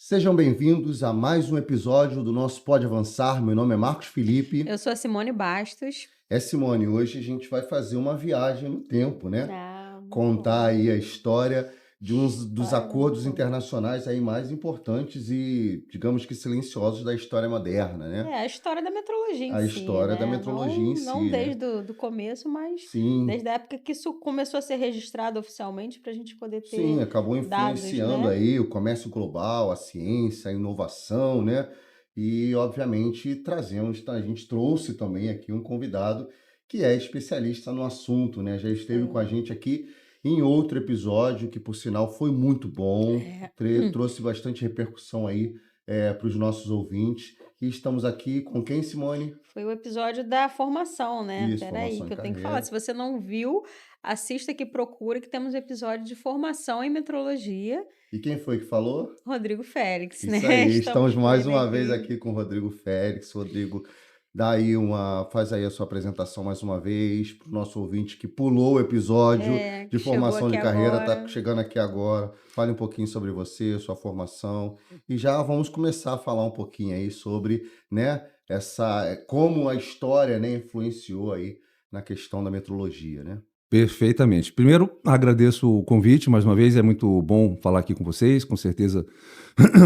Sejam bem-vindos a mais um episódio do nosso Pode Avançar. Meu nome é Marcos Felipe. Eu sou a Simone Bastos. Simone, hoje a gente vai fazer uma viagem no tempo, né? Muito Contar bom. aí a história de dos Claro. acordos internacionais aí mais importantes e, digamos que silenciosos da história moderna, né? A história da metrologia em A si, história da né? metrologia em Não si, né? desde o começo, mas Sim, desde a época que isso começou a ser registrado oficialmente para a gente poder sim, ter acabou dados, influenciando né? aí o comércio global, a ciência, a inovação, né? E, obviamente, a gente trouxe também aqui um convidado que é especialista no assunto, né? Já esteve com a Sim. gente aqui em outro episódio, que por sinal foi muito bom, trouxe bastante repercussão aí para os nossos ouvintes. E estamos aqui com quem, Simone? Foi o episódio da formação, né? Isso, Peraí, formação em que eu tenho que falar. carreira. Se você não viu, assista aqui, procura que temos episódio de formação em metrologia. E quem foi que falou? Rodrigo Félix, né? Isso aí, estamos Estamos com mais ele uma vez aqui. aqui com o Rodrigo Félix. Rodrigo, faz aí a sua apresentação mais uma vez para o nosso ouvinte que pulou o episódio de Que chegou formação de aqui carreira, está agora. chegando aqui agora. Fale um pouquinho sobre você, sua formação, e já vamos começar a falar um pouquinho aí sobre, né, como a história, né, influenciou aí na questão da metrologia, né? Perfeitamente. Primeiro, agradeço o convite mais uma vez, é muito bom falar aqui com vocês, com certeza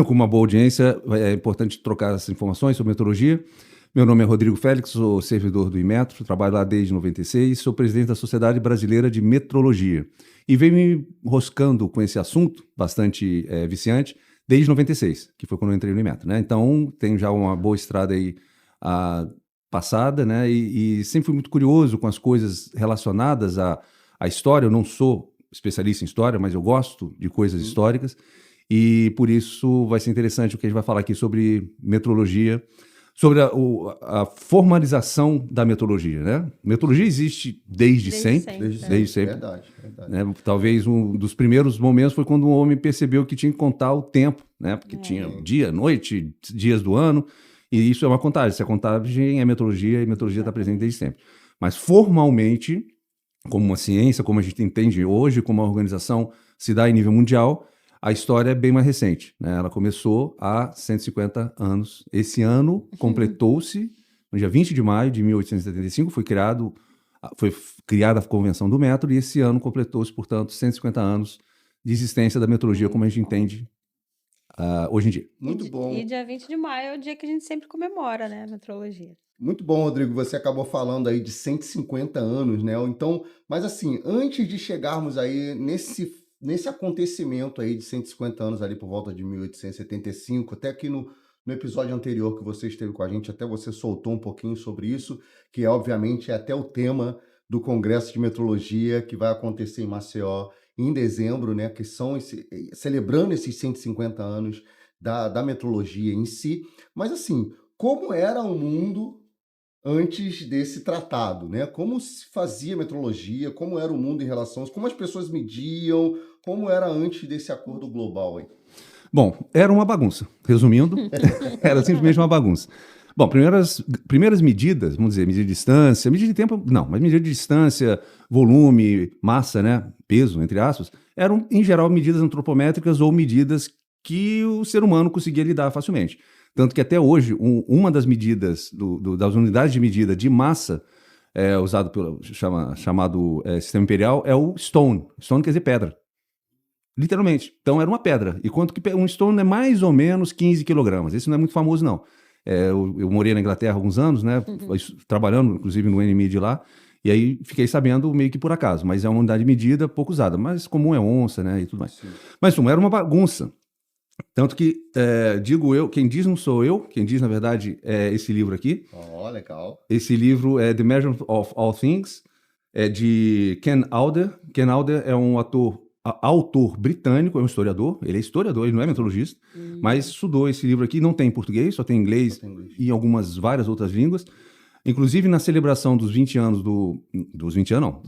com uma boa audiência, é importante trocar essas informações sobre meteorologia. Meu nome é Rodrigo Félix, sou servidor do Inmetro, trabalho lá desde 96, sou presidente da Sociedade Brasileira de Metrologia e venho me enroscando com esse assunto bastante viciante desde 96, que foi quando eu entrei no Inmetro, né? Então, tenho já uma boa estrada aí passada, né? E sempre fui muito curioso com as coisas relacionadas à história. Eu não sou especialista em história, mas eu gosto de coisas históricas e por isso vai ser interessante o que a gente vai falar aqui sobre metrologia, sobre a formalização da metrologia, né? Metrologia existe desde sempre. Desde sempre. Verdade. Né? Talvez um dos primeiros momentos foi quando o homem percebeu que tinha que contar o tempo, né? Porque tinha dia, noite, dias do ano. E isso é uma contagem. Se a contagem é metrologia, e metrologia está presente desde sempre. Mas formalmente, como uma ciência, como a gente entende hoje, como a organização se dá em nível mundial, a história é bem mais recente, né? Ela começou há 150 anos. Esse ano completou-se, no dia 20 de maio de 1875, foi criada a Convenção do Metro, e esse ano completou-se, portanto, 150 anos de existência da metrologia como a gente entende hoje em dia. Muito bom. E dia 20 de maio é o dia que a gente sempre comemora, né, a metrologia. Muito bom, Rodrigo. Você acabou falando aí de 150 anos, né? Então, mas assim, antes de chegarmos aí nesse acontecimento aí de 150 anos ali por volta de 1875, até aqui no episódio anterior que você esteve com a gente, até você soltou um pouquinho sobre isso, que obviamente é até o tema do Congresso de Metrologia que vai acontecer em Maceió em dezembro, né? Que são celebrando esses 150 anos da metrologia em si. Mas assim, como era o mundo antes desse tratado, né? Como se fazia metrologia, como era o mundo em relação, como as pessoas mediam, como era antes desse acordo global aí? Bom, era uma bagunça. Resumindo, era simplesmente uma bagunça. Bom, primeiras medidas, vamos dizer, medida de distância, medida de tempo, não, mas medida de distância, volume, massa, né, peso, entre aspas, eram, em geral, medidas antropométricas ou medidas que o ser humano conseguia lidar facilmente. Tanto que até hoje, uma das medidas, das unidades de medida de massa usado pelo chamado sistema imperial é o stone. Stone quer dizer pedra. Literalmente. Então era uma pedra. E quanto que um stone é mais ou menos 15 quilogramas. Esse não é muito famoso, não. Eu morei na Inglaterra há alguns anos, né? Trabalhando, inclusive, no NMID lá. E aí fiquei sabendo meio que por acaso. Mas é uma unidade de medida pouco usada. Mas comum é onça, né? E tudo mais. Sim. Mas, era uma bagunça. Tanto que, digo eu, quem diz não sou eu, quem diz, na verdade, é esse livro aqui. Legal. Esse livro é The Measurement of All Things, é de Ken Alder. Ken Alder é um autor britânico, é um historiador, ele é historiador, ele não é metrologista, mas estudou esse livro aqui, não tem em português, só tem em inglês e em várias outras línguas. Inclusive, na celebração dos 20 anos dos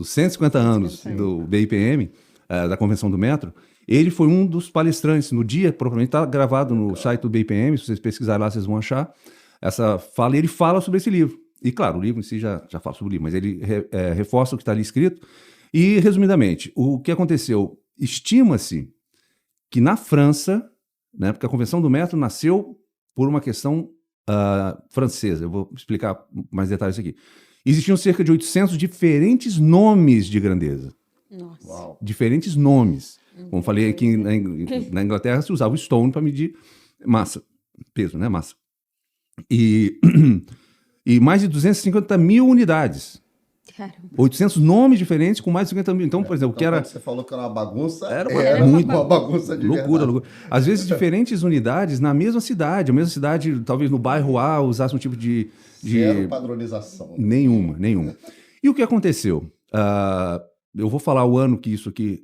150 anos do BIPM, da Convenção do Metro, ele foi um dos palestrantes no dia, provavelmente está gravado no site do BIPM, se vocês pesquisarem lá, vocês vão achar essa fala, e ele fala sobre esse livro. E claro, o livro em si já fala sobre o livro, mas ele reforça o que está ali escrito. E, resumidamente, o que aconteceu? Estima-se que na França, né? Porque a convenção do metro nasceu por uma questão francesa. Eu vou explicar mais detalhes aqui. Existiam cerca de 800 diferentes nomes de grandeza. Nossa. Uau. Diferentes nomes. Como falei aqui na Inglaterra, se usava o stone para medir massa, peso, né? Massa. E mais de 250 mil unidades. Caramba. 800 nomes diferentes com mais de 50 mil. Então, por exemplo, o que Então, era... quando você falou que era uma bagunça, Era muito uma bagunça de loucura, verdade. loucura. Às vezes, diferentes unidades na mesma cidade. A mesma cidade, talvez no bairro A, usasse um tipo de... Zero padronização. Nenhuma. E o que aconteceu? Eu vou falar o ano que isso aqui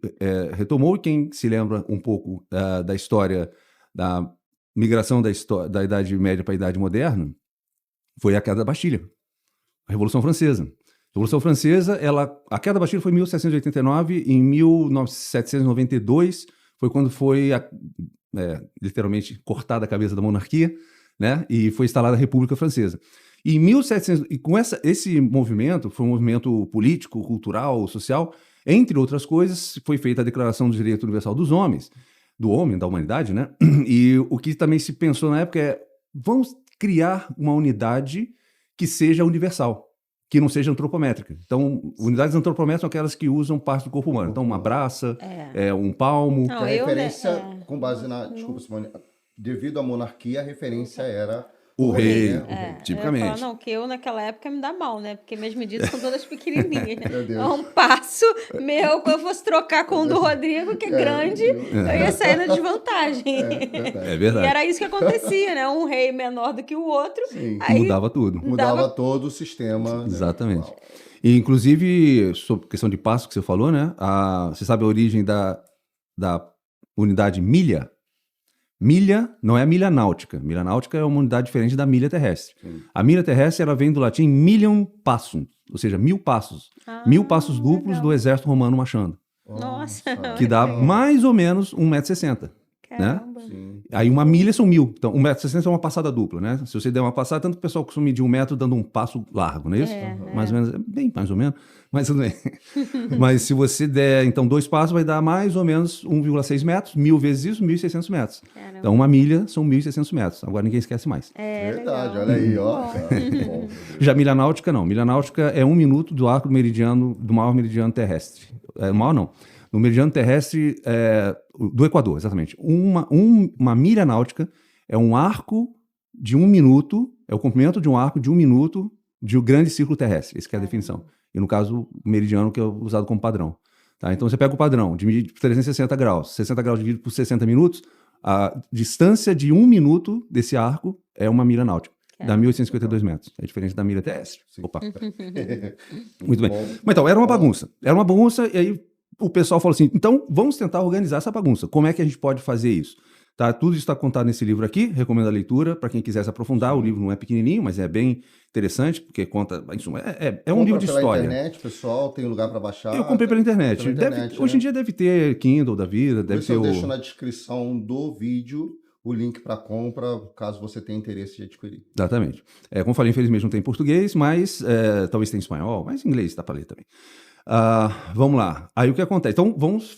retomou, e quem se lembra um pouco da história da migração da Idade Média para a Idade Moderna, foi a queda da Bastilha, a Revolução Francesa. A Revolução Francesa, a queda da Bastilha foi em 1789, em 1792 foi quando foi literalmente cortada a cabeça da monarquia, né, e foi instalada a República Francesa. E em 1700, e com esse movimento, foi um movimento político, cultural, social, entre outras coisas, foi feita a Declaração do Direito Universal dos Homens, do homem, da humanidade, né? E o que também se pensou na época vamos criar uma unidade que seja universal, que não seja antropométrica. Então, unidades antropométricas são aquelas que usam parte do corpo humano. Então, uma braça, um palmo. Não, A referência, com base na... Desculpa, Simone. Devido à monarquia, a referência era... O rei, né? tipicamente. Eu ia falar, não, que eu naquela época me dá mal, né? Porque minhas medidas são todas pequenininhas. Meu Deus. É um passo meu, quando eu fosse trocar com o do Rodrigo, que é grande, eu ia sair na desvantagem. É verdade. E era isso que acontecia, né? Um rei menor do que o outro. Sim. Aí Mudava tudo. Mudava todo o sistema. Exatamente. Né? Uau. E, inclusive, sobre questão de passo que você falou, né? Você sabe a origem da unidade milha? Milha não é a milha náutica. Milha náutica é uma unidade diferente da milha terrestre. Sim. A milha terrestre, ela vem do latim milium passum, ou seja, 1000 passos. 1000 passos duplos legal. do exército romano marchando, Nossa, que dá legal. mais ou menos 1,60 m. Caramba. Sim. Aí uma milha são 1000. Então, 1,60 m é uma passada dupla, né? Se você der uma passada, tanto que o pessoal costuma medir 1 metro dando um passo largo, não é isso? Mais ou menos, bem mais ou menos, mas tudo bem. Mas se você der, então, 2 passos, vai dar mais ou menos 1,6 metros, 1000 vezes isso, 1.600 metros. Caramba. Então, uma milha são 1.600 metros. Agora ninguém esquece mais. Verdade, legal. olha aí, ó. Bom. Bom. Já milha náutica, não. Milha náutica é 1 minuto do arco meridiano, do maior meridiano terrestre. Maior não. No meridiano terrestre do Equador, exatamente. Uma milha náutica é um arco de 1 minuto, é o comprimento de um arco de 1 minuto de um grande círculo terrestre. Essa que é a definição. E no caso, o meridiano que é usado como padrão. Tá? Então você pega o padrão, divide por 360 graus. 60 graus dividido por 60 minutos, a distância de 1 minuto desse arco é uma milha náutica. Dá 1.852 metros. É diferente da milha terrestre. Sim. Opa. Muito bem. Bom. Mas então, era uma bagunça. Era uma bagunça e aí o pessoal falou assim, então vamos tentar organizar essa bagunça. Como é que a gente pode fazer isso? Tá? Tudo isso está contado nesse livro aqui, recomendo a leitura para quem quiser se aprofundar. O livro não é pequenininho, mas é bem interessante, porque conta, em suma, é um livro de pela história. internet, pessoal, tem lugar para baixar. Eu comprei pela internet. Pela internet, hoje em dia deve ter Kindle da vida, Por deve isso ter eu o... deixo na descrição do vídeo o link para compra, caso você tenha interesse de adquirir. Exatamente. Como eu falei, infelizmente não tem em português, mas talvez tenha em espanhol, mas em inglês dá para ler também. Vamos lá. Aí o que acontece? Então vamos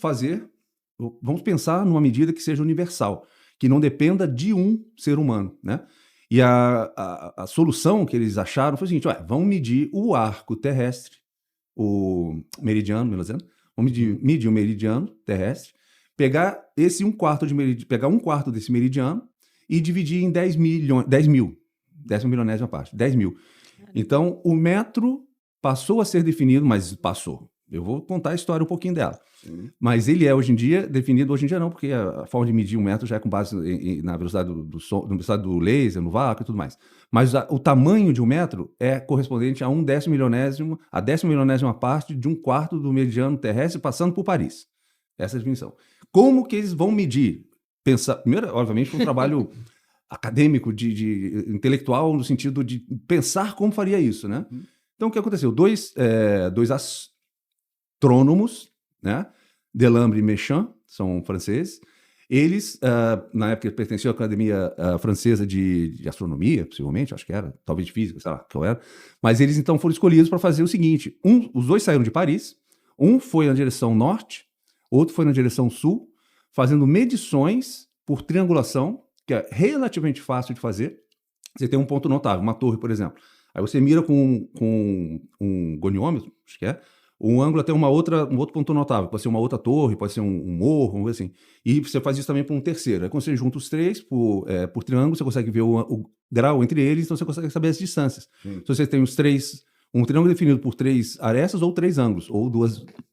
pensar numa medida que seja universal, que não dependa de um ser humano, né? E a solução que eles acharam foi o seguinte, vamos medir o arco terrestre, o meridiano, melhor dizendo, vamos medir o meridiano terrestre, pegar esse 1/4 pegar 1/4 desse meridiano e dividir em 10 mil, 10 milionésima parte, 10 mil. Então, o metro passou a ser definido, mas passou. Eu vou contar a história um pouquinho dela. Sim. Mas ele é hoje em dia definido, hoje em dia não, porque a forma de medir um metro já é com base na velocidade do som, na velocidade do laser, no vácuo e tudo mais. Mas o tamanho de um metro é correspondente a 10 milionésima parte de 1/4 do meridiano terrestre passando por Paris. Essa é a definição. Como que eles vão medir? Primeiro, obviamente, foi um trabalho acadêmico, de intelectual, no sentido de pensar como faria isso, né? Então, o que aconteceu? Dois astrônomos, né? Delambre e Méchain, são franceses. Eles, na época, pertenciam à Academia Francesa de Astronomia, possivelmente, acho que era, talvez de Física, sei lá, que eu era. Mas eles, então, foram escolhidos para fazer o seguinte. Os dois saíram de Paris, um foi na direção norte, outro foi na direção sul, fazendo medições por triangulação, que é relativamente fácil de fazer. Você tem um ponto notável, uma torre, por exemplo. Aí você mira com um goniômetro, acho que é, um ângulo até um outro ponto notável. Pode ser uma outra torre, pode ser um morro, uma coisa assim. E você faz isso também para um terceiro. Aí quando você junta os três por triângulo, você consegue ver o grau entre eles, então você consegue saber as distâncias. Sim. Se você tem os três, um triângulo definido por 3 arestas ou 3 ângulos, ou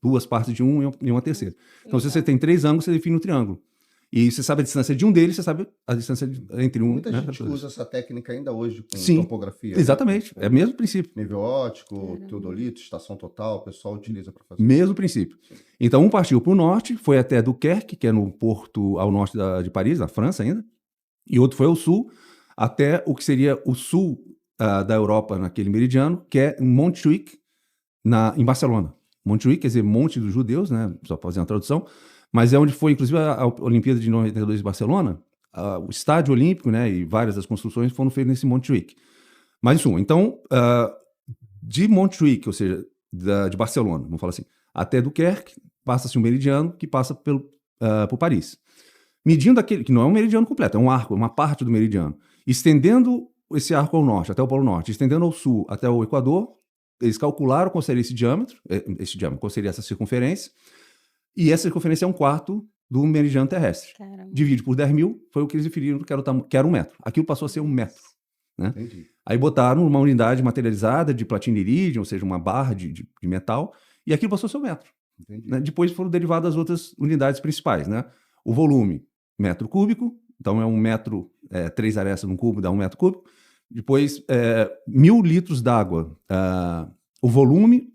duas partes de um e uma terceira. Então, se você tem 3 ângulos, você define o triângulo. E você sabe a distância de um deles, você sabe a distância entre um. Muita né, gente usa essa técnica ainda hoje com Sim, topografia. né? exatamente. É o mesmo princípio. Nível óptico, Caramba. teodolito, estação total, o pessoal utiliza para fazer. Mesmo princípio. Então, um partiu para o norte, foi até Dunkerque, que é no porto ao norte de Paris, na França ainda, e outro foi ao sul, até o que seria o sul da Europa, naquele meridiano, que é Montjuïc, em Barcelona. Montjuïc quer dizer Monte dos Judeus, né? Só para fazer uma tradução, mas é onde foi, inclusive, a Olimpíada de 92 de Barcelona, o estádio olímpico, né? E várias das construções foram feitas nesse Montjuïc. Mas, em suma, então, de Montjuïc, ou seja, de Barcelona, vamos falar assim, até Dunkerque, passa-se um meridiano que passa por Paris. Medindo aquele, que não é um meridiano completo, é um arco, é uma parte do meridiano. Estendendo esse arco ao norte, até o Polo Norte, estendendo ao sul, até o Equador, eles calcularam qual seria esse diâmetro, qual seria essa circunferência, e essa circunferência é 1/4 do meridiano terrestre. Caramba. Divide por 10.000, foi o que eles definiram que era 1 metro. Aquilo passou a ser 1 metro. Né? Entendi. Aí botaram uma unidade materializada de platina irídio, ou seja, uma barra de metal, e aquilo passou a ser 1 metro. Entendi. Né? Depois foram derivadas as outras unidades principais. Né? O volume, metro cúbico, então é 1 metro, 3 arestas num cubo dá 1 metro cúbico. Depois, 1.000 litros d'água, o volume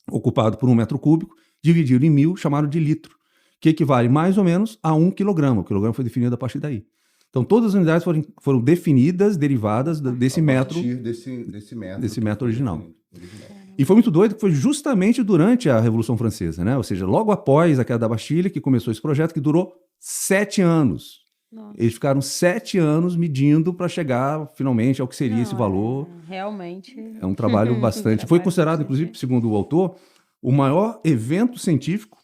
ocupado por 1 metro cúbico, dividido em 1.000, chamado de litro, que equivale mais ou menos a 1 quilograma. O quilograma foi definido a partir daí. Então, todas as unidades foram definidas, derivadas desse metro. A partir desse metro. Desse método original. Original. E foi muito doido, que foi justamente durante a Revolução Francesa, né? Ou seja, logo após a queda da Bastilha, que começou esse projeto, que durou 7 anos. Nossa. Eles ficaram 7 anos medindo para chegar finalmente ao que seria esse Não, valor. realmente. É um trabalho bastante. Foi considerado, inclusive, segundo o autor, o maior evento científico,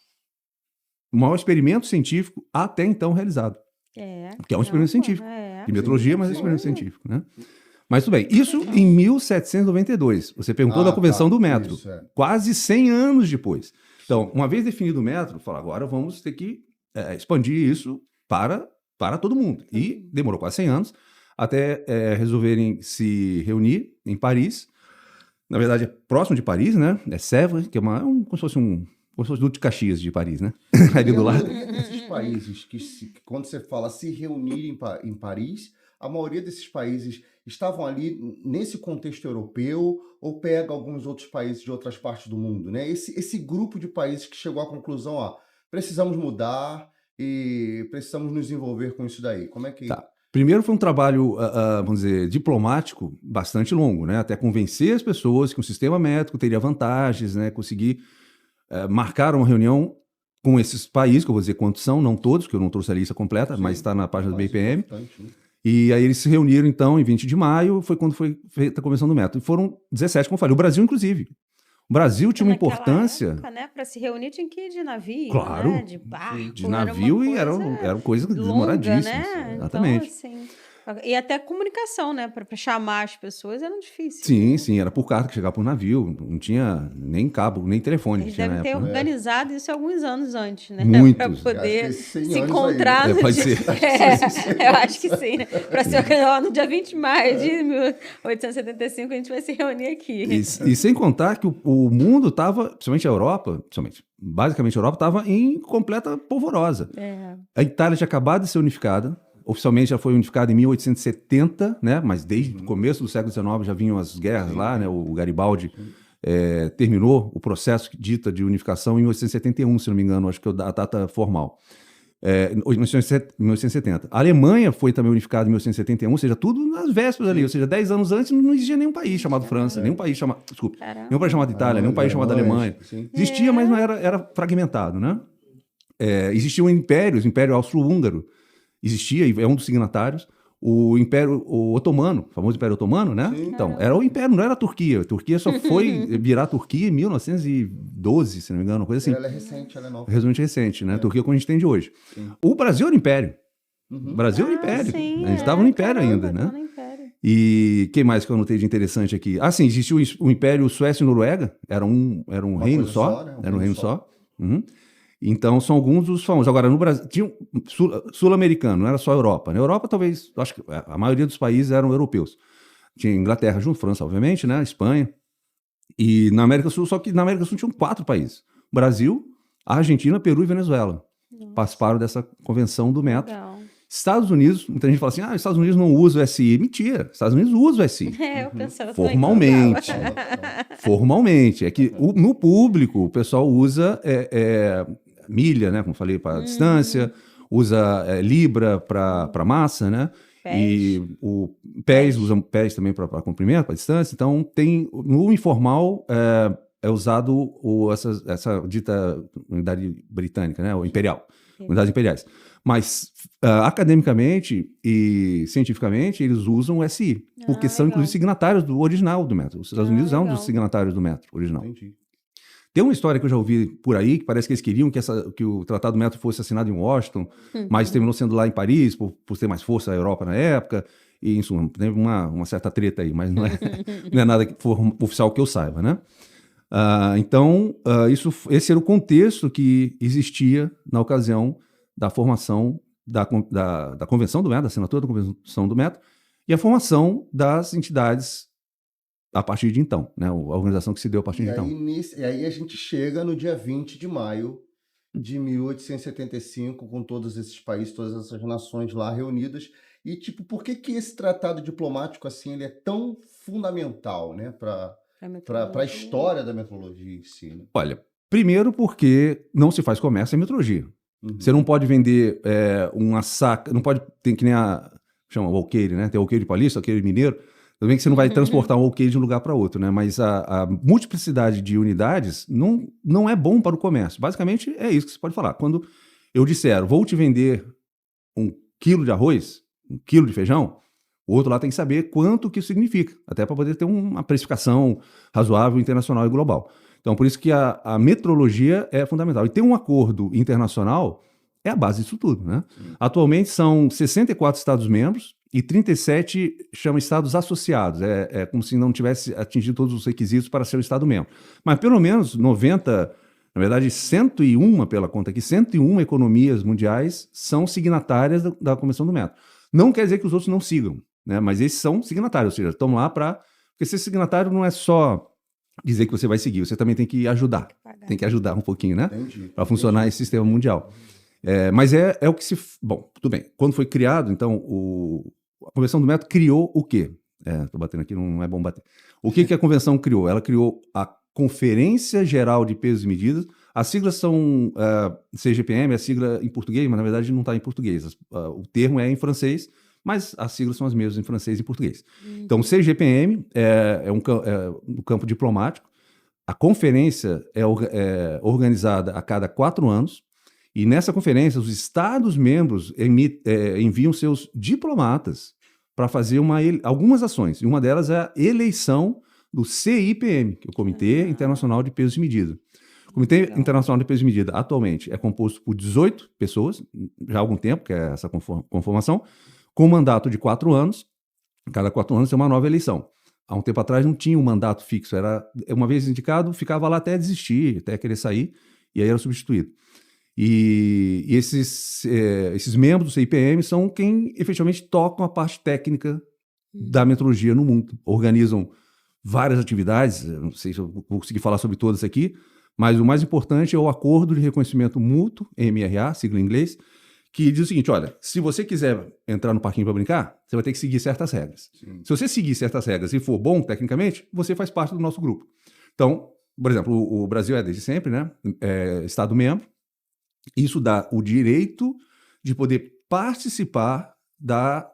o maior experimento científico até então realizado. Que é um experimento científico. De metrologia, mas é um experimento científico, né? Mas tudo bem. Isso em 1792. Você perguntou da Convenção do Metro. Isso, Quase 100 anos depois. Então, uma vez definido o metro, fala, agora vamos ter que expandir isso para todo mundo. E demorou quase 100 anos até resolverem se reunir em Paris. Na verdade, é próximo de Paris, né? É Sèvres, que é como se fosse Duque de Caxias de Paris, né? Ali do lado. Esses países que quando você fala se reunir em Paris, a maioria desses países estavam ali nesse contexto europeu ou pega alguns outros países de outras partes do mundo, né? Esse grupo de países que chegou à conclusão, precisamos mudar e precisamos nos envolver com isso daí. Como é que... Tá. Primeiro foi um trabalho, vamos dizer, diplomático bastante longo, né? Até convencer as pessoas que o sistema métrico teria vantagens, né? Conseguir marcar uma reunião com esses países, que eu vou dizer quantos são, não todos, porque eu não trouxe a lista completa, mas está na página do BIPM. Né? E aí eles se reuniram, então, em 20 de maio, foi quando foi feita a Convenção do Método. E foram 17, como eu falei, o Brasil, inclusive. O Brasil tinha uma importância... Época, para se reunir tinha que ir de navio, claro, né? De barco. de navio, e eram coisas demoradíssimas. Né? Exatamente. Então, assim, e até comunicação, né? Para chamar as pessoas era difícil. Sim, sim, era por carta que chegava por navio, não tinha nem cabo, nem telefone. Eles tinha devem na ter época, né? organizado isso alguns anos antes, né? Muitos. Para poder se anos encontrar aí, no pode dia... ser. eu acho que sim, né? Para ser no dia 20 de maio de 1875, a gente vai se reunir aqui. E sem contar que o mundo estava, principalmente a Europa, basicamente a Europa, estava em completa polvorosa. A Itália tinha acabado de ser unificada. Oficialmente já foi unificada em 1870, né? Mas desde o começo do século XIX já vinham as guerras lá, né? O Garibaldi terminou o processo dita de unificação em 1871, se não me engano, acho que é a data formal. 1970. A Alemanha foi também unificada em 1871, ou seja, tudo nas vésperas ali, ou seja, 10 anos antes não existia nenhum país chamado França, nenhum país chamado, desculpa, nenhum país chamado Itália, nenhum país chamado Alemanha. Sim. Existia, mas não era fragmentado, né? Existiam impérios, o Império Austro-Húngaro existia, e é um dos signatários, o Império Otomano, o famoso Império Otomano, né? Sim. Então, era o Império, não era a Turquia. A Turquia só foi virar Turquia em 1912, se não me engano, uma coisa assim. Ela é recente, ela é nova. Resumente recente, né? Turquia como a gente tem de hoje. Sim. O Brasil era Império. Uhum. O Brasil é um Ah, império. sim, A gente estava no império caramba, ainda, né? tá no Império. E o que mais que eu anotei de interessante aqui? Ah, sim, existiu o Império Suécia e Noruega, era um Uma reino coisa só, só, né? Um era um reino reino só. só. Uhum. Então, são alguns dos famosos. Agora, no Brasil, tinha sul-americano, não era só a Europa. Na Europa, talvez, acho que a maioria dos países eram europeus. Tinha Inglaterra junto, França, obviamente, né? Espanha. E na América do Sul, só que na América do Sul tinham 4 países: Brasil, Argentina, Peru e Venezuela. Nossa, Participaram dessa convenção do metro. legal. Estados Unidos, muita gente fala assim: os Estados Unidos não usam o SI. Mentira, Estados Unidos usa o SI. Eu Uhum. pensava também que usava. Formalmente. Formalmente. É que no público o pessoal usa milha, né? Como falei, para distância, usa libra para massa, né? E Pés. o Pés. usam pés também para comprimento, para distância. Então, no informal é usado essa dita unidade britânica, né? O imperial, unidades imperiais. Mas academicamente e cientificamente eles usam o SI, porque são legal. inclusive signatários do original do método. Os Estados Unidos é um dos legal. signatários do método original. Entendi. Tem uma história que eu já ouvi por aí, que parece que eles queriam que o Tratado do Método fosse assinado em Washington, mas terminou sendo lá em Paris, por ter mais força a Europa na época, e em suma, teve uma certa treta aí, mas não é nada oficial que eu saiba, né? Então, esse era o contexto que existia na ocasião da formação da Convenção do Método, da assinatura da Convenção do Método, e a formação das entidades a partir de então, né? A organização que se deu a partir de então. E aí a gente chega no dia 20 de maio de 1875, com todos esses países, todas essas nações lá reunidas. E, tipo, por que esse tratado diplomático, assim, ele é tão fundamental, né, para a história da metrologia em si, né? Olha, primeiro porque não se faz comércio em metrologia. Você não pode vender uma saca, não pode ter que nem chama o alqueire, né? Tem o alqueire paulista, alqueire mineiro. Tudo bem que você não vai transportar um alqueire de um lugar para outro, né? Mas a multiplicidade de unidades não é bom para o comércio. Basicamente é isso que você pode falar. Quando eu disser, vou te vender 1 quilo de arroz, 1 quilo de feijão, o outro lá tem que saber quanto que isso significa, até para poder ter uma precificação razoável, internacional e global. Então, por isso que a metrologia é fundamental. E ter um acordo internacional é a base disso tudo, né? Atualmente são 64 Estados-membros e 37 chama Estados associados. É como se não tivesse atingido todos os requisitos para ser um Estado-membro. Mas pelo menos 90, na verdade 101, pela conta aqui, 101 economias mundiais são signatárias da Convenção do Método. Não quer dizer que os outros não sigam, né? Mas esses são signatários, ou seja, estão lá para... Porque ser signatário não é só dizer que você vai seguir, você também tem que ajudar. Tem que ajudar um pouquinho, né? Para funcionar esse sistema mundial. Mas é o que se... Bom, tudo bem. Quando foi criado, então, a Convenção do Método criou o quê? Estou batendo aqui, não é bom bater. O que a Convenção criou? Ela criou a Conferência Geral de Pesos e Medidas. As siglas são CGPM, a sigla em português, mas na verdade não está em português. O termo é em francês, mas as siglas são as mesmas em francês e português. Então, o CGPM no campo diplomático. A conferência é organizada a cada 4 anos. E nessa conferência, os Estados-membros enviam seus diplomatas para fazer algumas ações. E uma delas é a eleição do CIPM, que é o Comitê Internacional de Pesos e Medidas. O Comitê Internacional de Pesos e Medidas, atualmente, é composto por 18 pessoas, já há algum tempo, que é essa conformação, com um mandato de 4 anos. Cada 4 anos tem uma nova eleição. Há um tempo atrás não tinha um mandato fixo, era uma vez indicado, ficava lá até desistir, até querer sair, e aí era substituído. E esses membros do CIPM são quem efetivamente tocam a parte técnica da metrologia no mundo. Organizam várias atividades, não sei se eu vou conseguir falar sobre todas aqui, mas o mais importante é o Acordo de Reconhecimento Mútuo, MRA, sigla em inglês, que diz o seguinte: olha, se você quiser entrar no parquinho para brincar, você vai ter que seguir certas regras. Sim. Se você seguir certas regras e for bom tecnicamente, você faz parte do nosso grupo. Então, por exemplo, o Brasil desde sempre, né, Estado-membro. Isso dá o direito de poder participar da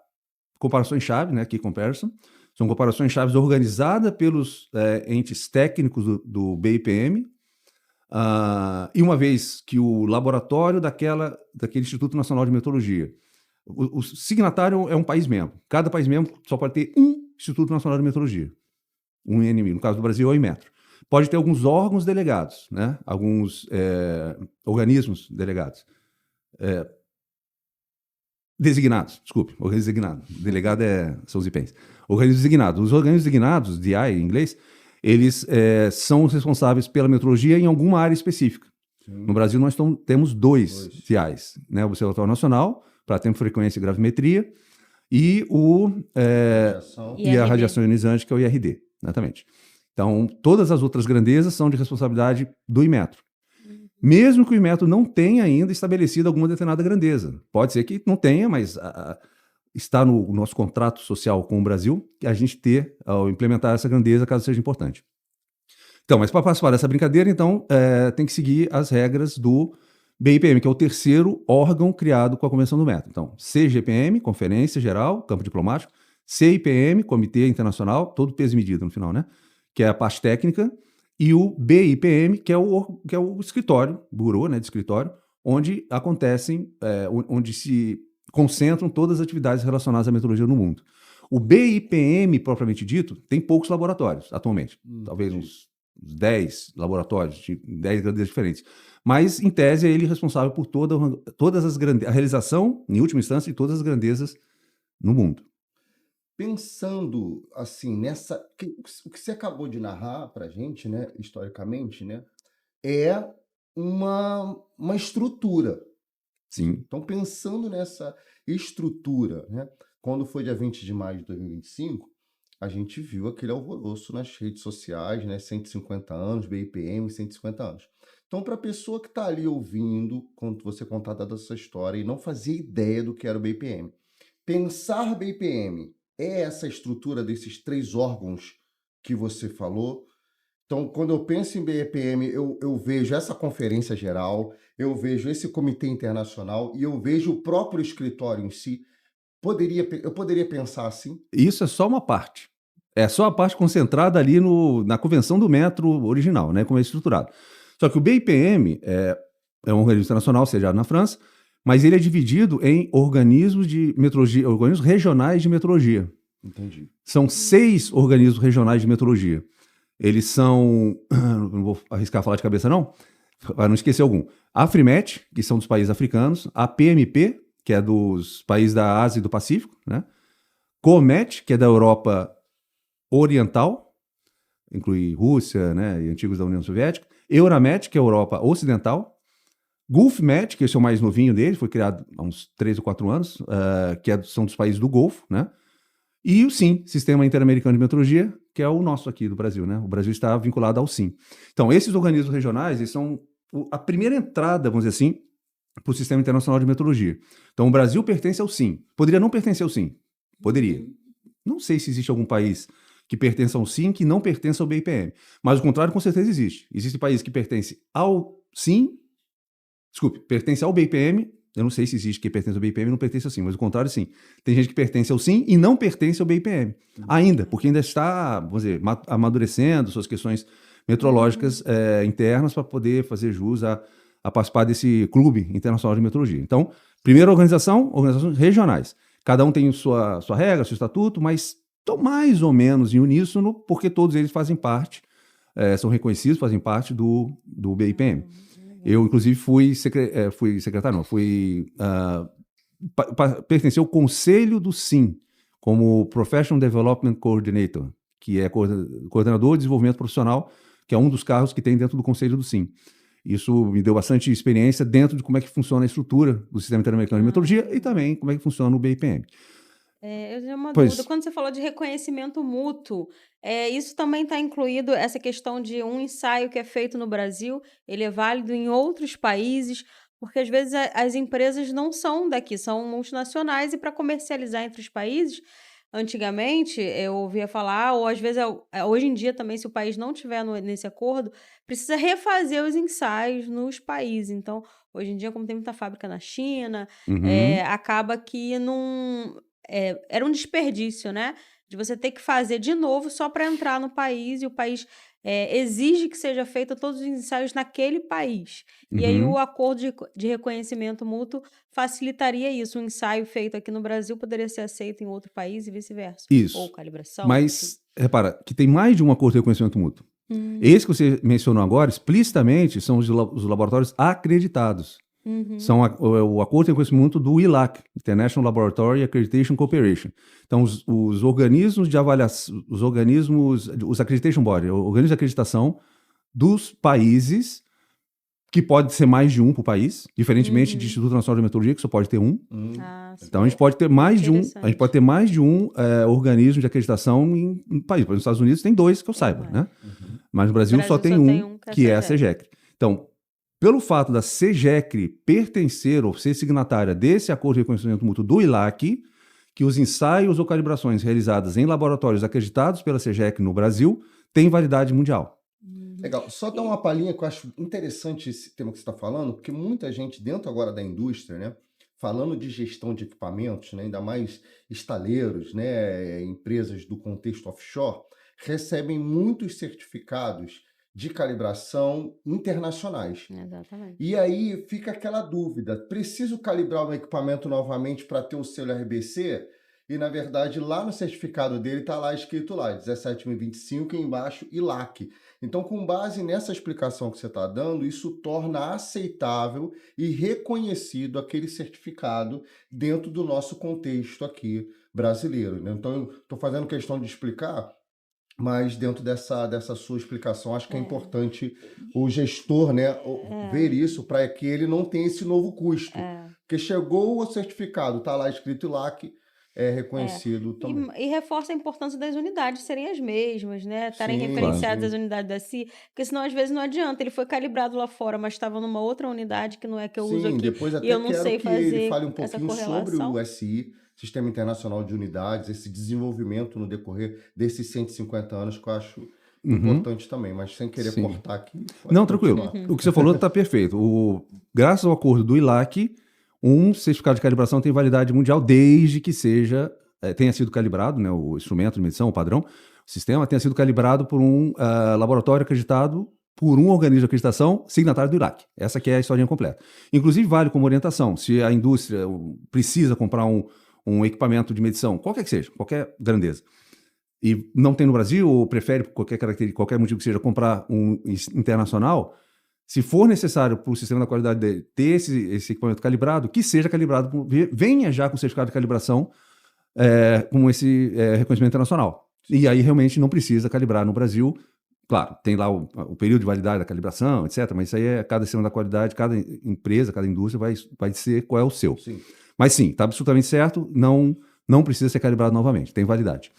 comparações-chave, né, Key Comparison. São comparações-chaves organizadas pelos entes técnicos do BIPM. E uma vez que o laboratório daquele Instituto Nacional de Metrologia, o signatário é um país membro. Cada país membro só pode ter um Instituto Nacional de Metrologia, um INMI. No caso do Brasil é o Inmetro. Pode ter alguns órgãos delegados, né? Alguns organismos delegados. Designados, desculpe, organismos designados. Delegado são os IPENs. Organismos designados. Os organismos designados, DI em inglês, eles são os responsáveis pela metrologia em alguma área específica. Sim. No Brasil, nós temos dois DIs, né? O Observatório Nacional, para tempo, frequência e gravimetria, e a radiação ionizante, que é o IRD, exatamente. Então, todas as outras grandezas são de responsabilidade do Inmetro. Mesmo que o Inmetro não tenha ainda estabelecido alguma determinada grandeza. Pode ser que não tenha, mas está no nosso contrato social com o Brasil a gente ter, ao implementar essa grandeza, caso seja importante. Então, mas para participar dessa brincadeira, então, tem que seguir as regras do BIPM, que é o terceiro órgão criado com a Convenção do Metro. Então, CGPM, Conferência Geral, Campo Diplomático, CIPM, Comitê Internacional, todo peso e medida no final, né? Que é a parte técnica, e o BIPM, que é o escritório, bureau, né, de escritório, onde acontecem, onde se concentram todas as atividades relacionadas à metrologia no mundo. O BIPM, propriamente dito, tem poucos laboratórios atualmente, talvez uns 10 laboratórios, de 10 grandezas diferentes. Mas, em tese, é ele responsável por todas as a realização, em última instância, de todas as grandezas no mundo. Pensando assim o que você acabou de narrar para a gente, né, historicamente, né, é uma estrutura. Sim. Então, pensando nessa estrutura, né, quando foi dia 20 de maio de 2025, a gente viu aquele alvoroço nas redes sociais, né, 150 anos, BIPM, 150 anos. Então, para a pessoa que está ali ouvindo, quando você contar toda essa história e não fazia ideia do que era o BIPM, pensar BIPM é essa estrutura desses 3 órgãos que você falou. Então, quando eu penso em BIPM, eu vejo essa conferência geral, eu vejo esse comitê internacional e eu vejo o próprio escritório em si. Eu poderia pensar assim? Isso é só uma parte. É só a parte concentrada ali na Convenção do Metro original, né, como é estruturado. Só que o BIPM é um organismo internacional sediado na França, mas ele é dividido em organismos de metrologia, organismos regionais de metrologia. Entendi. São 6 organismos regionais de metrologia. Eles são, não vou arriscar falar de cabeça não, para não esquecer algum. A Afrimet, que são dos países africanos, a PMP, que é dos países da Ásia e do Pacífico, né? COMET, que é da Europa Oriental, inclui Rússia, né, e antigos da União Soviética. Euramet, que é a Europa Ocidental. GulfMet, que esse é o mais novinho dele, foi criado há uns 3 ou 4 anos, são dos países do Golfo, né? E o SIM, Sistema Interamericano de Metrologia, que é o nosso aqui do Brasil, né? O Brasil está vinculado ao SIM. Então, esses organismos regionais, eles são a primeira entrada, vamos dizer assim, para o Sistema Internacional de Metrologia. Então, o Brasil pertence ao SIM. Poderia não pertencer ao SIM. Poderia. Não sei se existe algum país que pertence ao SIM que não pertence ao BIPM. Mas o contrário, com certeza, existe. Existe país que pertence ao SIM, pertence ao BIPM. Eu não sei se existe quem pertence ao BIPM e não pertence ao SIM, mas o contrário, sim. Tem gente que pertence ao SIM e não pertence ao BIPM. Ainda, porque ainda está, vamos dizer, amadurecendo suas questões metrológicas internas para poder fazer jus a participar desse clube internacional de metrologia. Então, primeira organizações regionais. Cada um tem sua regra, seu estatuto, mas estão mais ou menos em uníssono, porque todos eles fazem parte, são reconhecidos, fazem parte do BIPM. Eu, inclusive, pertenci ao conselho do SIM, como Professional Development Coordinator, que é coordenador de desenvolvimento profissional, que é um dos cargos que tem dentro do conselho do SIM. Isso me deu bastante experiência dentro de como é que funciona a estrutura do Sistema Interamericano de Metrologia e também como é que funciona o BIPM. Eu tenho uma dúvida. Quando você falou de reconhecimento mútuo, isso também está incluído essa questão de um ensaio que é feito no Brasil, ele é válido em outros países, porque às vezes as empresas não são daqui, são multinacionais, e para comercializar entre os países, antigamente eu ouvia falar, ou às vezes hoje em dia também, se o país não tiver nesse acordo, precisa refazer os ensaios nos países. Então, hoje em dia, como tem muita fábrica na China, acaba que não... era um desperdício, né? De você ter que fazer de novo só para entrar no país, e o país exige que seja feito todos os ensaios naquele país. E aí o acordo de reconhecimento mútuo facilitaria isso. Um ensaio feito aqui no Brasil poderia ser aceito em outro país e vice-versa. Isso. Ou calibração. Mas, repara, que tem mais de um acordo de reconhecimento mútuo. Esse que você mencionou agora, explicitamente, são os laboratórios acreditados. São o acordo de reconhecimento do ILAC, International Laboratory Accreditation Cooperation. Então, os organismos de avaliação, os accreditation body, organismos de acreditação dos países, que pode ser mais de um por país, diferentemente do Instituto Nacional de Meteorologia, que só pode ter um. Então, a gente pode ter mais de um, organismo de acreditação em país. Por exemplo, nos Estados Unidos tem 2, que eu saiba, né? Mas no Brasil só tem um, que é a CEGECRE. Então, pelo fato da CEGECRE pertencer ou ser signatária desse acordo de reconhecimento mútuo do ILAC, que os ensaios ou calibrações realizadas em laboratórios acreditados pela CEGECRE no Brasil têm validade mundial. Legal. Só dar uma palhinha que eu acho interessante esse tema que você está falando, porque muita gente dentro agora da indústria, né, falando de gestão de equipamentos, né, ainda mais estaleiros, né, empresas do contexto offshore, recebem muitos certificados de calibração internacionais. Exatamente. E aí fica aquela dúvida, preciso calibrar o equipamento novamente para ter o selo RBC? E, na verdade, lá no certificado dele está lá escrito lá, 17.025, e embaixo, ILAC. Então, com base nessa explicação que você está dando, isso torna aceitável e reconhecido aquele certificado dentro do nosso contexto aqui brasileiro, né? Então, eu estou fazendo questão de explicar, mas dentro dessa sua explicação, acho que é importante o gestor, né, ver isso para que ele não tenha esse novo custo. Porque chegou o certificado, está lá escrito ILAC, é reconhecido também. E reforça a importância das unidades serem as mesmas, né? Estarem referenciadas as unidades da CI, porque senão às vezes não adianta. Ele foi calibrado lá fora, mas estava numa outra unidade que não é que eu uso aqui. Depois até e eu não sei que fazer ele fale um essa pouquinho sobre correlação. o SI, Sistema Internacional de Unidades, esse desenvolvimento no decorrer desses 150 anos que eu acho importante também, mas sem querer cortar aqui. Não, tranquilo. O que você falou está perfeito. Graças ao acordo do ILAC, um certificado de calibração tem validade mundial desde que tenha sido calibrado, né, o instrumento de medição, o padrão, o sistema tenha sido calibrado por um laboratório acreditado por um organismo de acreditação signatário do ILAC. Essa que é a historinha completa. Inclusive, vale como orientação, se a indústria precisa comprar um equipamento de medição, qualquer que seja, qualquer grandeza, e não tem no Brasil, ou prefere, por qualquer motivo que seja, comprar um internacional, se for necessário para o sistema da qualidade dele ter esse equipamento calibrado, que seja calibrado, venha já com o certificado de calibração com esse reconhecimento internacional. E aí realmente não precisa calibrar no Brasil. Claro, tem lá o período de validade da calibração, etc. Mas isso aí é cada sistema da qualidade, cada empresa, cada indústria vai dizer qual é o seu. Sim. Mas sim, está absolutamente certo, não precisa ser calibrado novamente, tem validade.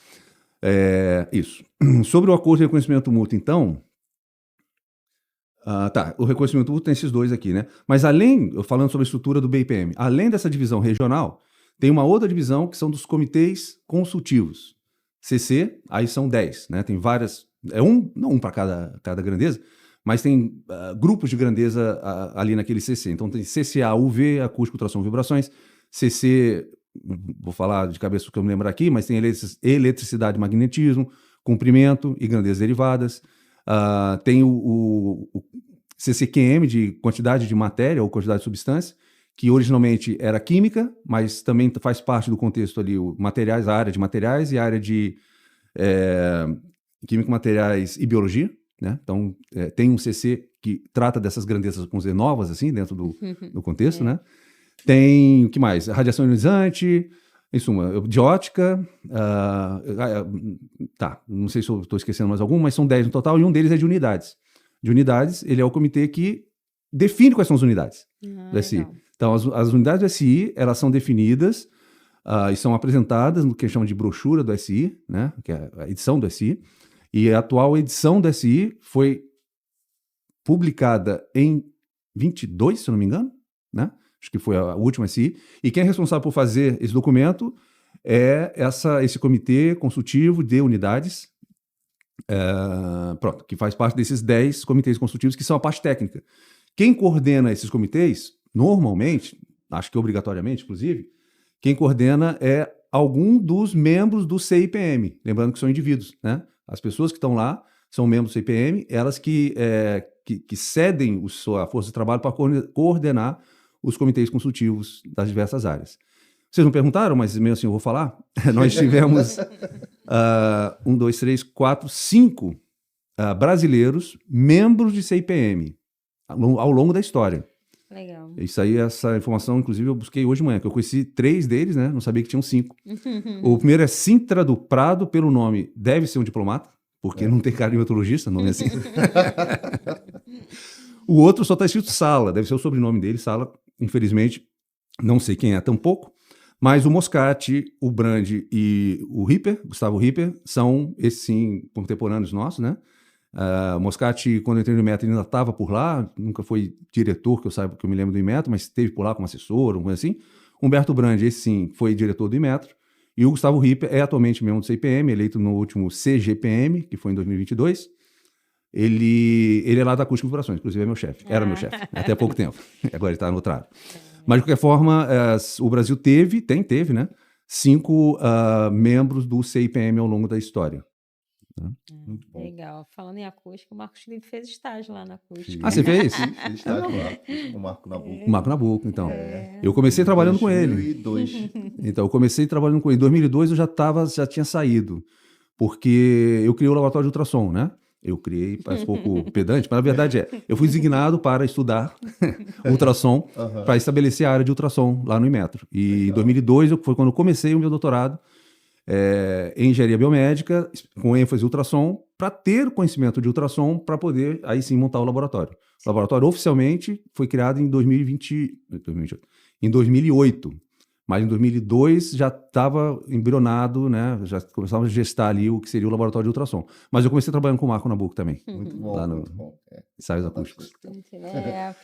Isso. Sobre o acordo de reconhecimento mútuo, então... o reconhecimento mútuo tem esses 2 aqui, né? Mas falando sobre a estrutura do BIPM, além dessa divisão regional, tem uma outra divisão que são dos comitês consultivos. CC, aí são 10, né? Tem várias, não um para cada grandeza, mas tem grupos de grandeza ali naquele CC. Então tem CCA, UV, acústico, ultrassom, vibrações, CC, vou falar de cabeça o que eu me lembro aqui, mas tem eletricidade e magnetismo, comprimento e grandezas derivadas. Tem o CCQM, de quantidade de matéria ou quantidade de substância, que originalmente era química, mas também faz parte do contexto ali, a área de materiais e a área de química, materiais e biologia, né? Então, tem um CC que trata dessas grandezas, vamos dizer, novas, assim, dentro do contexto, né? Tem, o que mais? Radiação ionizante, em suma, de ótica, não sei se eu estou esquecendo mais algum, mas são 10 no total, e um deles é de unidades. De unidades, ele é o comitê que define quais são as unidades do SI. Então, as unidades do SI, elas são definidas e são apresentadas no que chama de brochura do SI, né, que é a edição do SI, e a atual edição do SI foi publicada em 22, se eu não me engano, né? Acho que foi a última SI, e quem é responsável por fazer esse documento é esse comitê consultivo de unidades, que faz parte desses 10 comitês consultivos, que são a parte técnica. Quem coordena esses comitês, normalmente, acho que obrigatoriamente, inclusive, quem coordena é algum dos membros do CIPM, lembrando que são indivíduos, né? As pessoas que estão lá são membros do CIPM, elas que cedem a sua força de trabalho para coordenar os comitês consultivos das diversas áreas. Vocês não perguntaram, mas mesmo assim eu vou falar. Nós tivemos 5 brasileiros membros de CIPM ao longo da história. Legal. Isso aí, essa informação, inclusive, eu busquei hoje de manhã, que eu conheci 3 deles, né? Não sabia que tinham 5. O primeiro é Sintra do Prado, pelo nome, deve ser um diplomata, porque não tem cara de meteorologista, nome assim. O outro só está escrito Sala, deve ser o sobrenome dele, Sala. Infelizmente, não sei quem é tampouco. Mas o Moscati, o Brandi e o Ripper, Gustavo Ripper, são, esses sim, contemporâneos nossos, né? Moscati, quando eu entrei no Inmetro, ele ainda estava por lá, nunca foi diretor, que eu saiba, que eu me lembro do Inmetro, mas esteve por lá como assessor, uma coisa assim. Humberto Brandi, esse sim, foi diretor do Inmetro. E o Gustavo Ripper é atualmente membro do CIPM, eleito no último CGPM, que foi em 2022. Ele é lá da Acústica Vibrações, inclusive é meu chefe, era meu chefe, até há pouco tempo. Agora ele está no outro lado. Mas, de qualquer forma, o Brasil teve, né, 5 membros do CIPM ao longo da história. Muito bom. Legal. Falando em acústica, o Marcos Felipe fez estágio lá na acústica. Ah, você fez? Sim, fez estágio lá, com o Marco Nabuco. O Marco Nabuco, então. Eu comecei trabalhando com ele. 2002. Então, eu comecei trabalhando com ele. Em 2002 eu já tinha saído, porque eu criei o laboratório de ultrassom, né? Eu criei, parece um pouco pedante, mas na verdade eu fui designado para estudar ultrassom, para estabelecer a área de ultrassom lá no Inmetro. E em 2002 foi quando eu comecei o meu doutorado em engenharia biomédica, com ênfase em ultrassom, para ter conhecimento de ultrassom, para poder aí sim montar o laboratório. O laboratório oficialmente foi criado em 2008. Mas em 2002 já estava embrionado, né? Já começava a gestar ali o que seria o laboratório de ultrassom. Mas eu comecei trabalhando com o Marco Nabuco também. Muito bom, lá no muito bom. Ensaios Acústicos.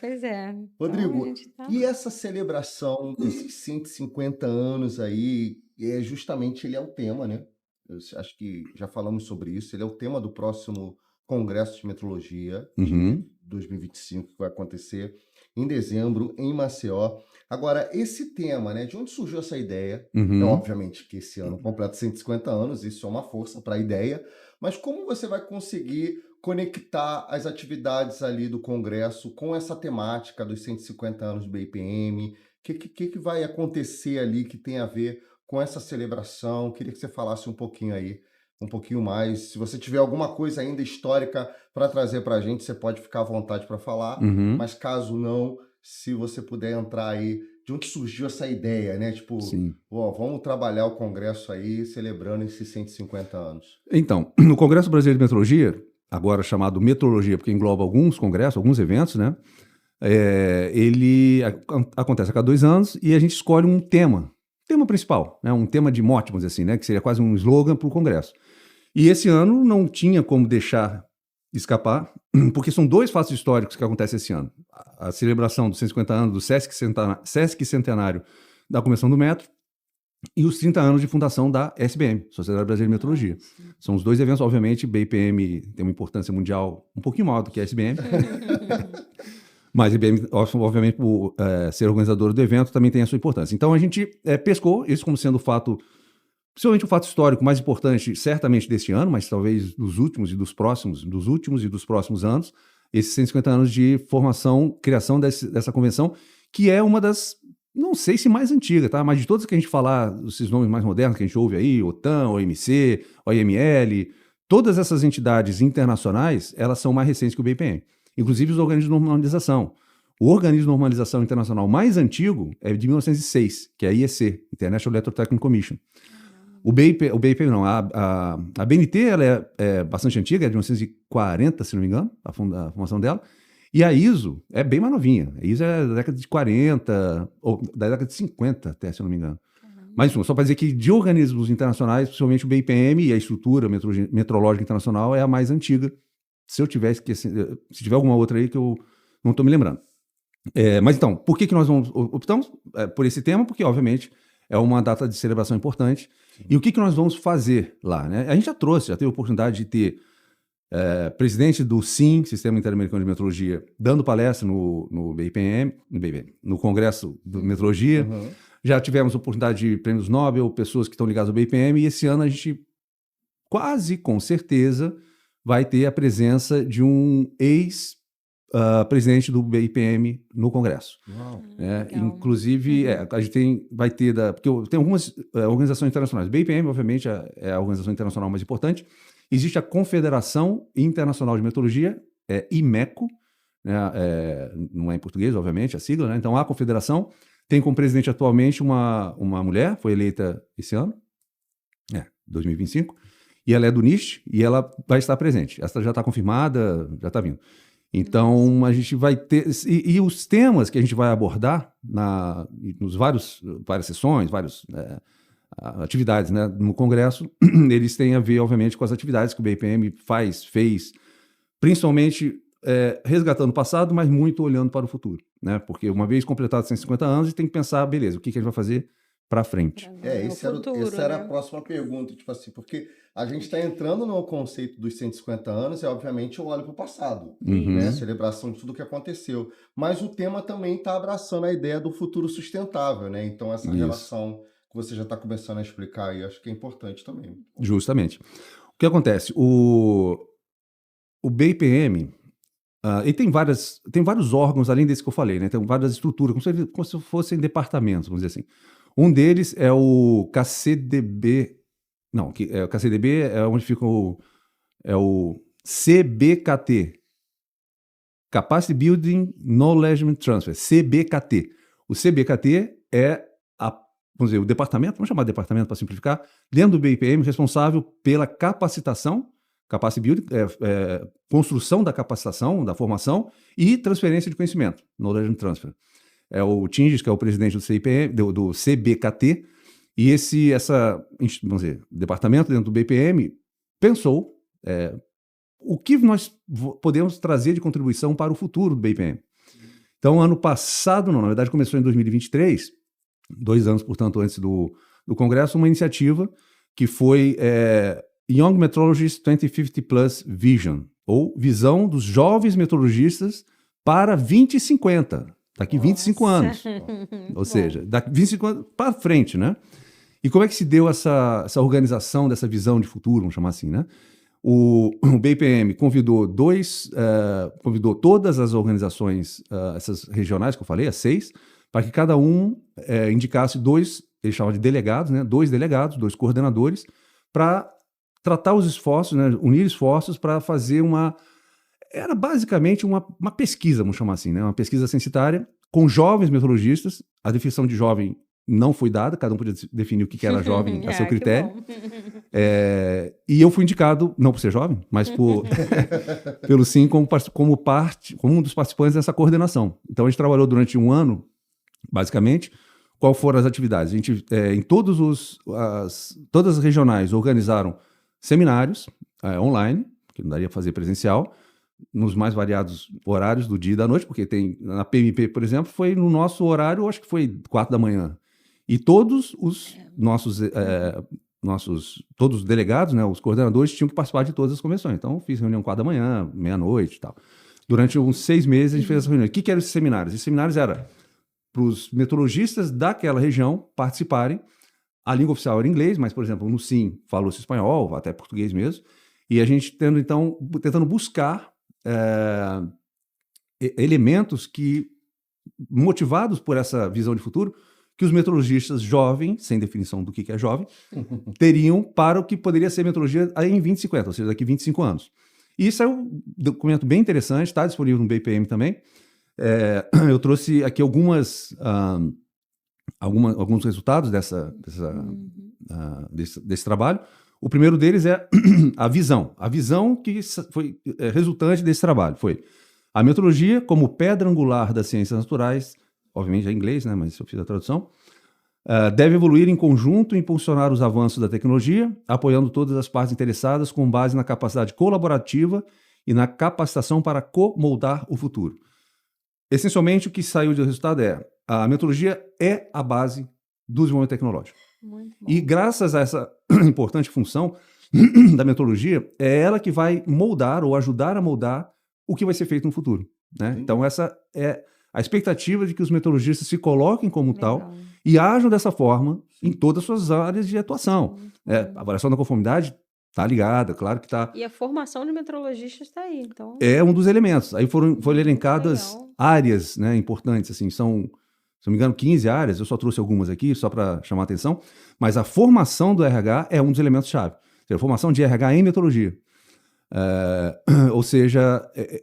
Pois é. Rodrigo, Então, e essa celebração desses 150 anos aí, justamente ele é o tema, né? Eu acho que já falamos sobre isso. Ele é o tema do próximo Congresso de Metrologia de 2025, que vai acontecer em dezembro, em Maceió. Agora, esse tema, né? De onde surgiu essa ideia? É obviamente que esse ano completa 150 anos, isso é uma força para a ideia, mas como você vai conseguir conectar as atividades ali do Congresso com essa temática dos 150 anos do IPM? O que vai acontecer ali que tem a ver com essa celebração? Queria que você falasse um pouquinho aí, um pouquinho mais. Se você tiver alguma coisa ainda histórica para trazer para a gente, você pode ficar à vontade para falar, mas caso não, se você puder entrar aí, de onde surgiu essa ideia, né? Tipo, vamos trabalhar o Congresso aí, celebrando esses 150 anos. Então, no Congresso Brasileiro de Metrologia, agora chamado Metrologia, porque engloba alguns congressos, alguns eventos, né? Ele acontece a cada 2 anos e a gente escolhe um tema principal, né? Um tema de mote, vamos dizer assim, né? Que seria quase um slogan para o Congresso. E esse ano não tinha como deixar escapar, porque são 2 fatos históricos que acontecem esse ano. A celebração dos 150 anos do Sesc Centenário da Convenção do Metro e os 30 anos de fundação da SBM, Sociedade Brasileira de Metrologia. São os 2 eventos, obviamente, BIPM tem uma importância mundial um pouquinho maior do que a SBM, mas a IBM, obviamente, por ser organizadora do evento, também tem a sua importância. Então, a gente pescou isso como sendo o fato, principalmente o fato histórico mais importante, certamente deste ano, mas talvez dos últimos e dos próximos anos, esses 150 anos de formação, criação dessa convenção, que é uma das, não sei se mais antiga, tá? Mas de todas que a gente falar, esses nomes mais modernos que a gente ouve aí, OTAN, OMC, OIML, todas essas entidades internacionais, elas são mais recentes que o BIPM. Inclusive os organismos de normalização. O organismo de normalização internacional mais antigo é de 1906, que é a IEC, International Electrotechnical Commission. O BIPM não, a BNT ela é bastante antiga, é de 1940, se não me engano, a formação dela. E a ISO é bem mais novinha. A ISO é da década de 40, ou da década de 50 até, se não me engano. Mas só para dizer que de organismos internacionais, principalmente o BIPM e a estrutura metrológica internacional é a mais antiga. Se eu tiver esquecido, se tiver alguma outra aí que eu não estou me lembrando. Mas então, por que nós optamos por esse tema? Porque, obviamente, é uma data de celebração importante. Sim. E o que nós vamos fazer lá, né? A gente já teve a oportunidade de ter presidente do SIM, Sistema Interamericano de Metrologia, dando palestra no BIPM, no Congresso de Metrologia. Já tivemos a oportunidade de prêmios Nobel, pessoas que estão ligadas ao BIPM, e esse ano a gente quase com certeza vai ter a presença de um ex-presidente do BIPM no Congresso. Inclusive, a gente vai ter, porque tem algumas organizações internacionais. O BIPM, obviamente, é a organização internacional mais importante. Existe a Confederação Internacional de Metrologia, IMECO, né? Não é em português, obviamente, a sigla, né? Então, a confederação tem como presidente atualmente uma mulher, foi eleita esse ano, 2025, e ela é do NIST e ela vai estar presente. Essa já está confirmada, já está vindo. Então, a gente vai ter... E os temas que a gente vai abordar nos várias sessões, várias atividades, né, no Congresso, eles têm a ver, obviamente, com as atividades que o BIPM fez, principalmente resgatando o passado, mas muito olhando para o futuro, né? Porque uma vez completados 150 anos, a gente tem que pensar, beleza, o que a gente vai fazer para frente. Essa era a próxima pergunta, tipo assim, porque a gente está entrando no conceito dos 150 anos e, obviamente, eu olho para o passado, né? A celebração de tudo que aconteceu. Mas o tema também está abraçando a ideia do futuro sustentável, né? Então, essa relação que você já está começando a explicar aí, acho que é importante também. Justamente. O que acontece? O BIPM, ele tem vários órgãos, além desse que eu falei, né? Tem várias estruturas, como se fossem departamentos, vamos dizer assim. Um deles é o KCDB. Não, o KCDB é onde fica o CBKT. Capacity Building Knowledge Transfer, CBKT. O CBKT é, vamos dizer, o departamento, vamos chamar de departamento para simplificar, dentro do BIPM, responsável pela capacitação, Capacity Building, construção da capacitação, da formação e transferência de conhecimento, Knowledge Transfer. É o Tinges, que é o presidente do CBKT, e vamos dizer, departamento dentro do BIPM pensou o que nós podemos trazer de contribuição para o futuro do BIPM. Então, ano passado, na verdade começou em 2023, 2 anos, portanto, antes do Congresso, uma iniciativa que foi Young Metrologists 2050 Plus Vision, ou Visão dos Jovens Metrologistas para 2050. Daqui 25 anos. Ou seja, daqui 25 anos para frente, né? E como é que se deu essa organização dessa visão de futuro, vamos chamar assim, né? O BIPM convidou todas as organizações, essas regionais que eu falei, as 6, para que cada um indicasse 2, eles chamam de delegados, né? 2 delegados, 2 coordenadores, para tratar os esforços, né? Unir esforços para fazer era basicamente uma pesquisa, vamos chamar assim, né? Uma pesquisa censitária com jovens metrologistas. A definição de jovem não foi dada, cada um podia definir o que era jovem a seu critério. E eu fui indicado, não por ser jovem, mas pelo SIM como um dos participantes dessa coordenação. Então a gente trabalhou durante 1 ano, basicamente. Qual foram as atividades? A gente, em todas as regionais, organizaram seminários online, que não daria para fazer presencial, nos mais variados horários do dia e da noite, porque na PMP, por exemplo, foi no nosso horário, acho que foi 4 da manhã. E todos os todos os delegados, né, os coordenadores, tinham que participar de todas as convenções. Então, eu fiz reunião 4 da manhã, meia-noite e tal. Durante uns 6 meses, a gente fez essa reunião. O que eram esses seminários? Esses seminários eram para os metrologistas daquela região participarem. A língua oficial era inglês, mas, por exemplo, no SIM falou-se espanhol, até português mesmo. E a gente tentando buscar elementos que, motivados por essa visão de futuro, que os metrologistas jovens, sem definição do que é jovem, teriam para o que poderia ser metrologia em 2050, ou seja, daqui a 25 anos. E isso é um documento bem interessante, está disponível no BIPM também. Eu trouxe aqui alguns resultados desse trabalho. O primeiro deles é a visão. A visão que foi resultante desse trabalho foi a metrologia como pedra angular das ciências naturais, obviamente é em inglês, né, mas eu fiz a tradução, deve evoluir em conjunto e impulsionar os avanços da tecnologia, apoiando todas as partes interessadas com base na capacidade colaborativa e na capacitação para co-moldar o futuro. Essencialmente, o que saiu do resultado a metrologia é a base do desenvolvimento tecnológico. E graças a essa importante função da metrologia, é ela que vai moldar ou ajudar a moldar o que vai ser feito no futuro, né? Então essa é a expectativa de que os metrologistas se coloquem como tal e ajam dessa forma em todas as suas áreas de atuação. A avaliação da conformidade está ligada, claro que está. E a formação de metrologistas está aí, então. É um dos elementos. Aí foram elencadas áreas, né, importantes, assim, são, se não me engano, 15 áreas, eu só trouxe algumas aqui, só para chamar a atenção, mas a formação do RH é um dos elementos-chave. A formação de RH em metrologia. Ou seja,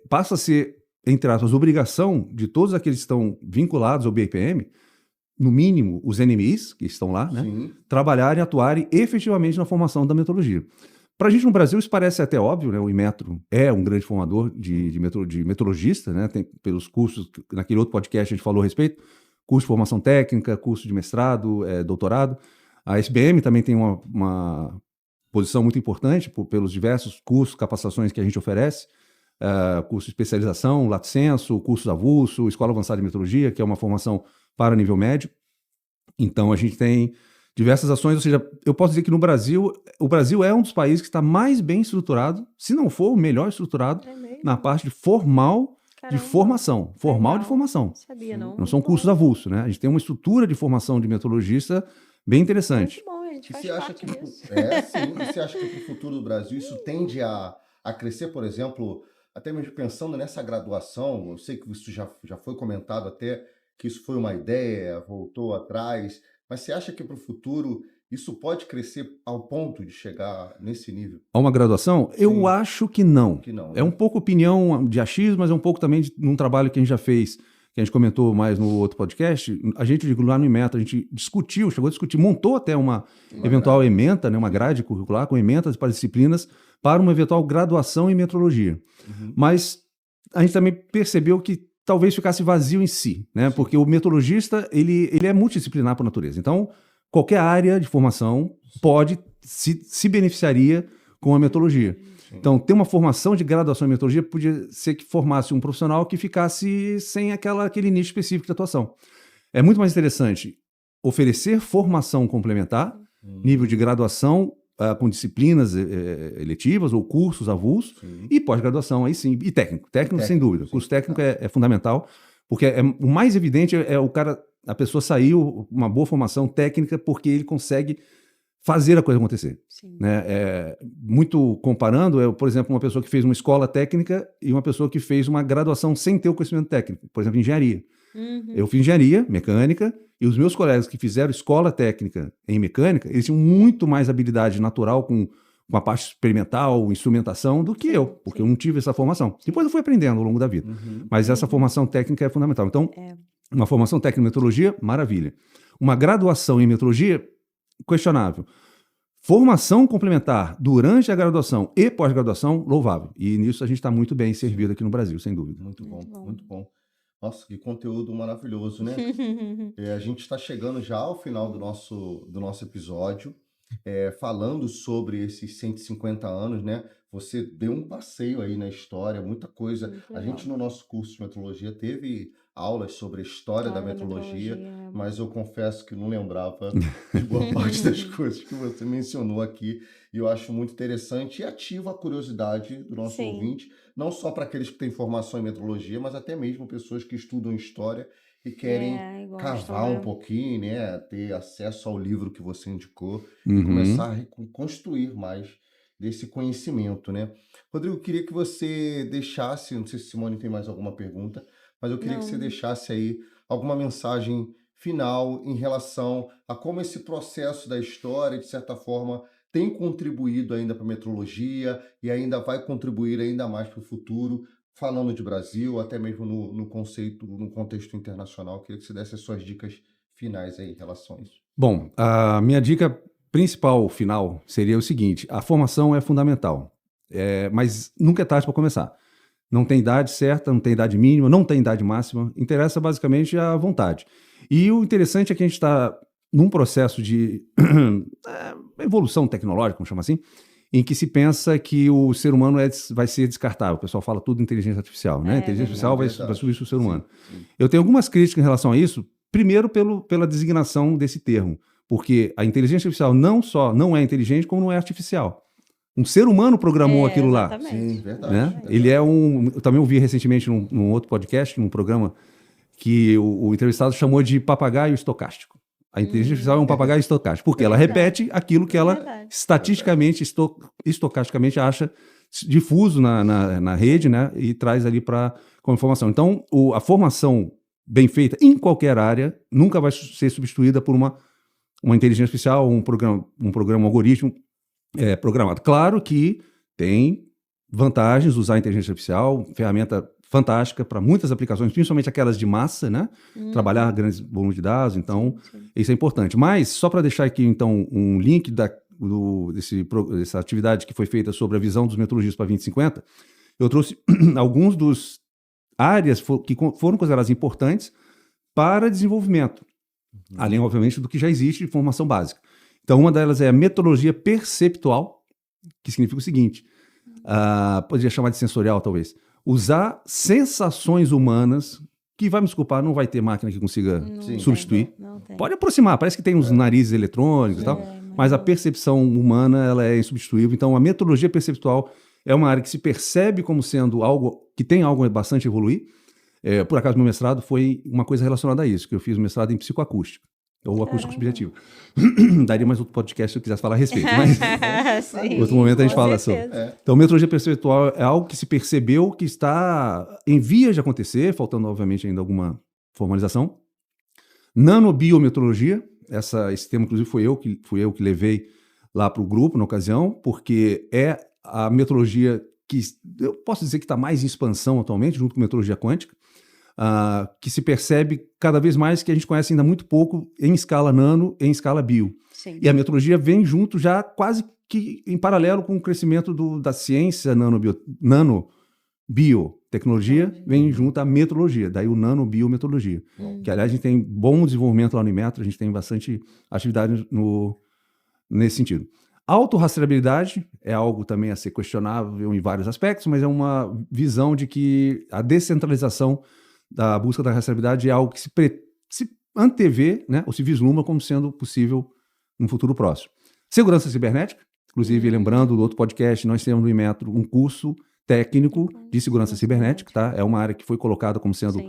passa a ser entre aspas, obrigação de todos aqueles que estão vinculados ao BIPM, no mínimo os NMIs, que estão lá, né, trabalharem, atuarem efetivamente na formação da metrologia. Para a gente no Brasil isso parece até óbvio, né? O Inmetro é um grande formador de metrologista, né? Tem pelos cursos, naquele outro podcast a gente falou a respeito, curso de formação técnica, curso de mestrado, doutorado. A SBM também tem uma posição muito importante pelos diversos cursos, capacitações que a gente oferece, curso de especialização, lato sensu, curso avulso, Escola Avançada de Metrologia, que é uma formação para nível médio. Então a gente tem diversas ações, ou seja, eu posso dizer que no Brasil, o Brasil é um dos países que está mais bem estruturado, se não for o melhor estruturado, na parte de formal de formação. Formal de formação. Sabia, não. Não são cursos avulsos, né? A gente tem uma estrutura de formação de metrologista bem interessante. Muito bom, a gente faz você acha parte que disso. sim, e você acha que para o futuro do Brasil isso tende a crescer, por exemplo, até mesmo pensando nessa graduação, eu sei que isso já foi comentado até, que isso foi uma ideia, voltou atrás, mas você acha que para o futuro isso pode crescer ao ponto de chegar nesse nível? A uma graduação? Sim. Eu acho que não. Né? É um pouco opinião de achismo, mas é um pouco também num trabalho que a gente já fez, que a gente comentou mais no outro podcast. A gente, lá no Inmetro, a gente discutiu, chegou a discutir, montou até uma eventual ementa, né, uma grade curricular com ementas para disciplinas para uma eventual graduação em metrologia. Mas a gente também percebeu que talvez ficasse vazio em si, né? Porque o metrologista, ele é multidisciplinar por natureza. Então, qualquer área de formação pode se beneficiaria com a metrologia. Então, ter uma formação de graduação em metrologia podia ser que formasse um profissional que ficasse sem aquele nicho específico de atuação. É muito mais interessante oferecer formação complementar, nível de graduação com disciplinas eletivas ou cursos avulsos, e pós-graduação, aí sim, e técnico sem dúvida. O curso técnico é fundamental, porque o mais evidente é a pessoa saiu uma boa formação técnica porque ele consegue fazer a coisa acontecer. Né? Muito comparando, por exemplo, uma pessoa que fez uma escola técnica e uma pessoa que fez uma graduação sem ter o conhecimento técnico, por exemplo, engenharia. Eu fiz engenharia mecânica e os meus colegas que fizeram escola técnica em mecânica, eles tinham muito mais habilidade natural com a parte experimental, instrumentação, do que eu, porque eu não tive essa formação. Depois eu fui aprendendo ao longo da vida. Mas essa formação técnica é fundamental. Então, uma formação técnica em metrologia, maravilha. Uma graduação em metrologia, questionável. Formação complementar durante a graduação e pós-graduação, louvável. E nisso a gente está muito bem servido aqui no Brasil, sem dúvida. Muito bom, muito bom. Nossa, que conteúdo maravilhoso, né? A gente está chegando já ao final do nosso episódio, falando sobre esses 150 anos, né? Você deu um passeio aí na história, muita coisa. A gente, no nosso curso de metrologia, teve aulas sobre a história da metrologia, mas eu confesso que não lembrava de boa parte das coisas que você mencionou aqui. E eu acho muito interessante e ativa a curiosidade do nosso ouvinte, não só para aqueles que têm formação em metrologia, mas até mesmo pessoas que estudam história e querem cavar um pouquinho, né? Ter acesso ao livro que você indicou e começar a construir mais desse conhecimento, né? Rodrigo, eu queria que você deixasse, não sei se Simone tem mais alguma pergunta, mas eu queria que você deixasse aí alguma mensagem final em relação a como esse processo da história, de certa forma, tem contribuído ainda para a metrologia e ainda vai contribuir ainda mais para o futuro, falando de Brasil, até mesmo no contexto internacional. Eu queria que você desse as suas dicas finais aí em relação a isso. Bom, a minha dica principal final seria o seguinte: a formação é fundamental, mas nunca é tarde para começar. Não tem idade certa, não tem idade mínima, não tem idade máxima. Interessa basicamente a vontade. E o interessante é que a gente está num processo de evolução tecnológica, vamos chamar assim, em que se pensa que o ser humano vai ser descartável. O pessoal fala tudo de inteligência artificial, né? Inteligência artificial vai substituir o ser humano. Sim. Eu tenho algumas críticas em relação a isso, primeiro pela designação desse termo, porque a inteligência artificial não é inteligente, como não é artificial. Um ser humano programou aquilo lá. Sim, verdade. Né? Ele eu também ouvi recentemente num outro podcast, num programa, que o entrevistado chamou de papagaio estocástico. A inteligência artificial é um papagaio estocástico, porque ela repete aquilo que ela estatisticamente, estocasticamente acha difuso na rede, né? E traz ali como informação. Então, a formação bem feita em qualquer área nunca vai ser substituída por uma inteligência artificial, um programa, um algoritmo programado. Claro que tem vantagens usar a inteligência artificial, ferramenta fantástica para muitas aplicações, principalmente aquelas de massa, né? Trabalhar grandes volumes de dados, então isso é importante. Mas, só para deixar aqui, então, um link dessa atividade que foi feita sobre a visão dos metrologistas para 2050, eu trouxe alguns dos áreas que foram consideradas importantes para desenvolvimento, além, obviamente, do que já existe de formação básica. Então, uma delas é a metrologia perceptual, que significa o seguinte, poderia chamar de sensorial, talvez, usar sensações humanas, que vai me desculpar, não vai ter máquina que consiga substituir. Não tem. Pode aproximar, parece que tem uns narizes eletrônicos e tal, mas a percepção humana ela é insubstituível. Então, a metrologia perceptual é uma área que se percebe como sendo algo que tem algo bastante a evoluir. Por acaso, meu mestrado foi uma coisa relacionada a isso, que eu fiz um mestrado em psicoacústica, ou acústica subjetiva. Daria mais outro podcast se eu quisesse falar a respeito, mas em outro momento a gente fala sobre. Então, metrologia perceptual é algo que se percebeu que está em vias de acontecer, faltando, obviamente, ainda alguma formalização. Nanobiometrologia, esse tema, inclusive, fui eu que levei lá para o grupo, na ocasião, porque é a metrologia que eu posso dizer que está mais em expansão atualmente, junto com a metrologia quântica, que se percebe cada vez mais que a gente conhece ainda muito pouco em escala nano e em escala bio. Sim. E a metrologia vem junto já quase que em paralelo com o crescimento da ciência nanobiotecnologia, vem junto a metrologia, daí o nanobiometrologia. Que, aliás, a gente tem bom desenvolvimento lá no Inmetro, a gente tem bastante atividade nesse sentido. Autorrastreabilidade é algo também a ser questionável em vários aspectos, mas é uma visão de que a descentralização da busca da rastreabilidade é algo que se antevê, né, ou se vislumbra como sendo possível no futuro próximo. Segurança cibernética, inclusive, lembrando do outro podcast, nós temos no Inmetro um curso técnico de segurança cibernética, tá? É uma área que foi colocada como sendo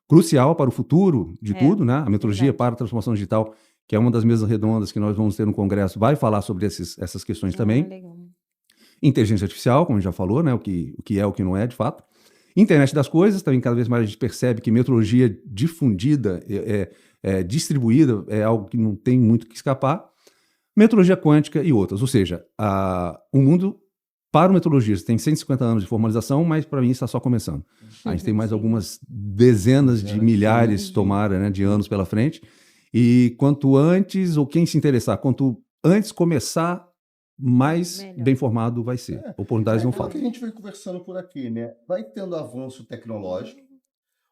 crucial para o futuro de tudo, né? A metrologia para a transformação digital, que é uma das mesas redondas que nós vamos ter no Congresso, vai falar sobre essas questões também. Legal. Inteligência artificial, como a gente já falou, né? O que é, o que não é, de fato. Internet das coisas, também cada vez mais a gente percebe que metrologia difundida, distribuída, é algo que não tem muito que escapar. Metrologia quântica e outras. Ou seja, o mundo, para o metrologista, tem 150 anos de formalização, mas para mim está só começando. A gente tem mais algumas dezenas de milhares, tomara, né, de anos pela frente. E quanto antes, ou quem se interessar, quanto antes começar, mais bem formado vai ser. Oportunidades não faltam. É o que a gente vem conversando por aqui, né? Vai tendo avanço tecnológico.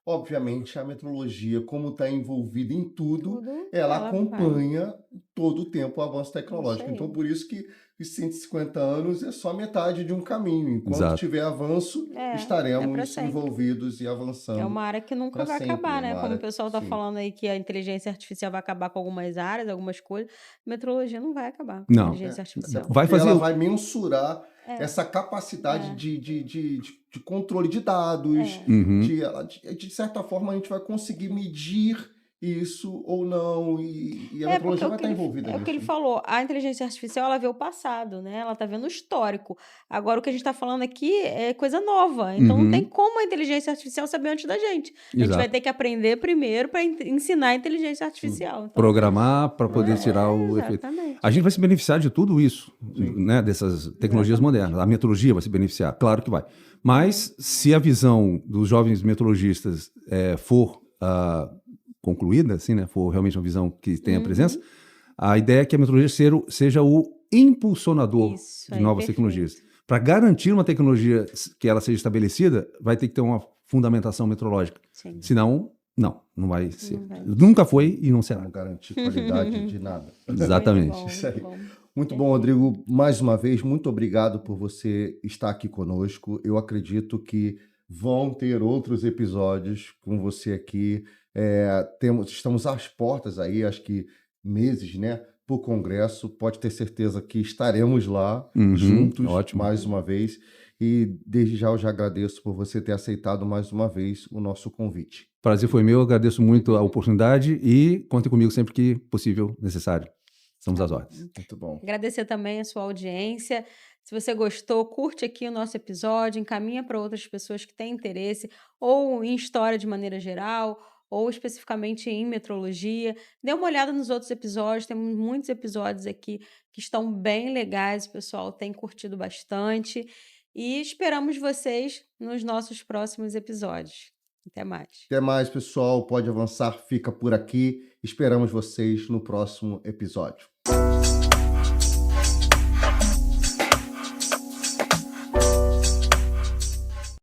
Obviamente, a metrologia, como está envolvida em tudo, ela acompanha todo o tempo o avanço tecnológico. Então, por isso que os 150 anos é só metade de um caminho. Enquanto tiver avanço, estaremos envolvidos e avançando. É uma área que nunca vai acabar, né? Como o pessoal está falando aí que a inteligência artificial vai acabar com algumas áreas, algumas coisas, metrologia não vai acabar com a inteligência artificial. Ela vai mensurar essa capacidade de controle de dados, de certa forma a gente vai conseguir medir isso ou não, e a metrologia vai estar envolvida nisso. É o que ele falou, a inteligência artificial, ela vê o passado, né? Ela está vendo o histórico. Agora, o que a gente está falando aqui é coisa nova, então não tem como a inteligência artificial saber antes da gente. A gente vai ter que aprender primeiro para ensinar a inteligência artificial. Então, programar para poder tirar o efeito. A gente vai se beneficiar de tudo isso, né, dessas tecnologias modernas. A metrologia vai se beneficiar, claro que vai. Mas se a visão dos jovens metrologistas for concluída, assim, né, for realmente uma visão que tenha presença, a ideia é que a metrologia seja o impulsionador de novas tecnologias. Para garantir uma tecnologia que ela seja estabelecida, vai ter que ter uma fundamentação metrológica. Senão, não vai ser. Nunca foi e não será. Não garantir qualidade de nada. Exatamente. Muito bom, Rodrigo. Mais uma vez, muito obrigado por você estar aqui conosco. Eu acredito que vão ter outros episódios com você aqui. Estamos às portas aí, acho que meses, né, para o Congresso. Pode ter certeza que estaremos lá juntos mais uma vez. E desde já eu já agradeço por você ter aceitado mais uma vez o nosso convite. Prazer foi meu, agradeço muito a oportunidade e contem comigo sempre que possível, necessário. Estamos às ordens. Muito bom. Agradecer também a sua audiência. Se você gostou, curte aqui o nosso episódio, encaminha para outras pessoas que têm interesse, ou em história de maneira geral, ou especificamente em metrologia. Dê uma olhada nos outros episódios, temos muitos episódios aqui que estão bem legais, o pessoal tem curtido bastante. E esperamos vocês nos nossos próximos episódios. Até mais. Até mais, pessoal. Pode avançar, fica por aqui. Esperamos vocês no próximo episódio.